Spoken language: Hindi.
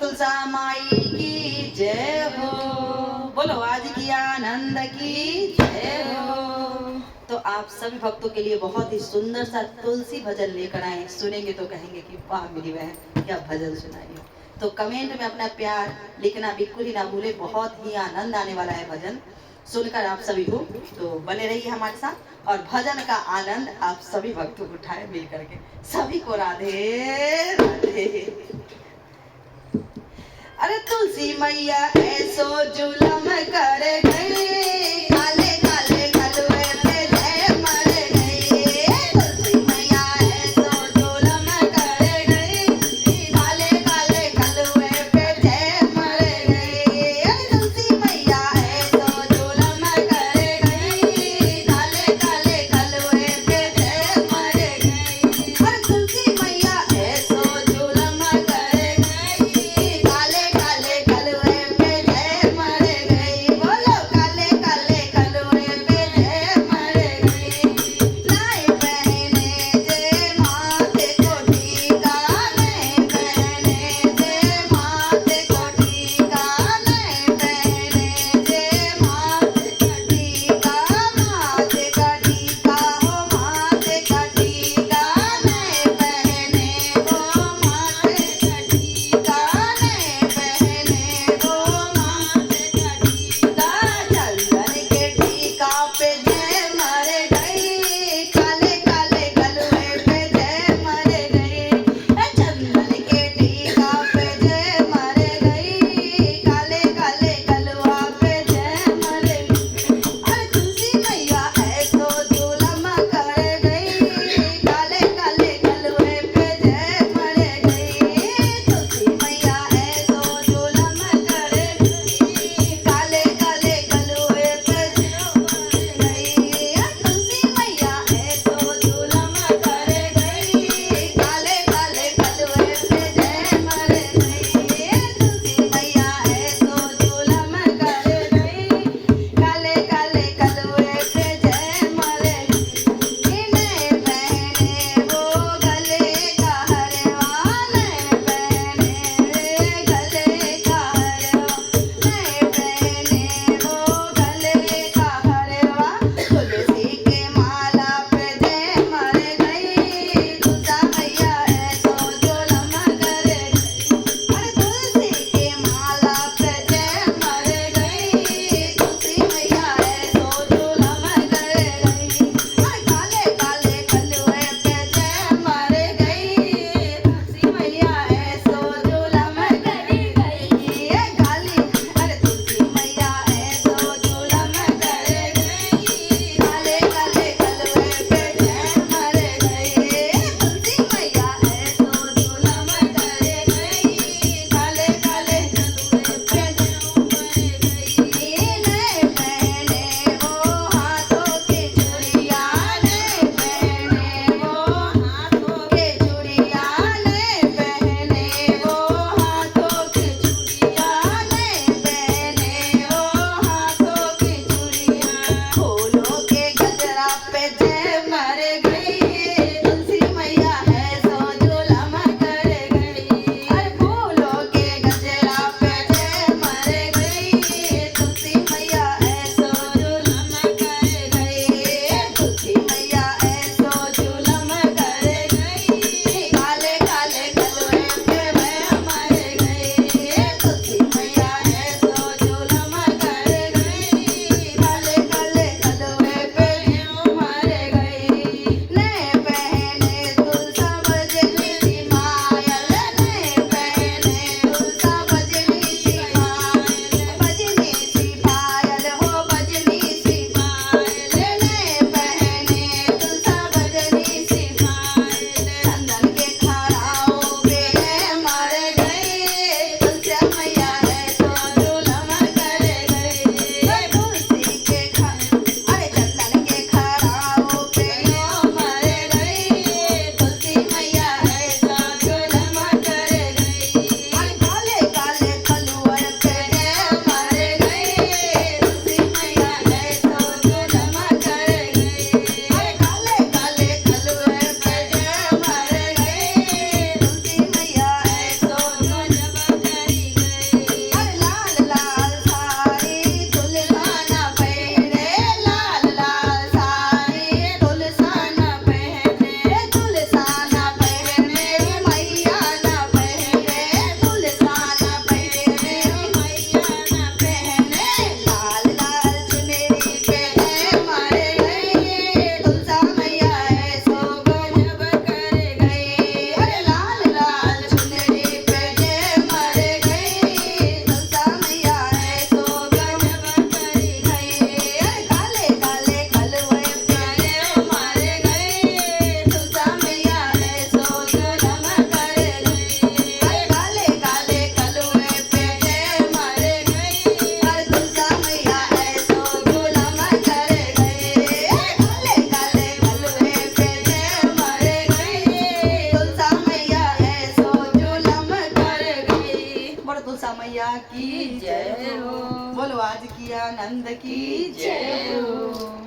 तुलसा माई की जय हो। बोलो आज की आनंद की जय हो। तो आप सभी भक्तों के लिए बहुत ही सुंदर सा तुलसी भजन लेकर आए। सुनेंगे तो कहेंगे कि वाह मेरी बहन क्या भजन सुनाई है। तो कमेंट में अपना प्यार लिखना बिल्कुल ही ना भूले। बहुत ही आनंद आने वाला है भजन सुनकर आप सभी को। तो बने रहिए हमारे साथ और भजन का आनंद आप सभी भक्तों को उठाए मिल करके। सभी को राधे राधे। अरे तुलसी मैया ऐसो जुलम कर गई, काले काले कलवे पे जय मर गई। तुलसी मैया ऐसो जुलम कर गई, काले काले कलवे पे जय मर गई। तुलसी मैया ऐसो जुलम कर गई, काले काले कलवे पे जय मर गई। अरे तुलसी मैया ऐसो जुलम कर गई, काले काले कलवे पे जय मर गई। बोलो काले बोलो तुलसा मैया की जय हो। बोलो आज की आनंद की जय हो।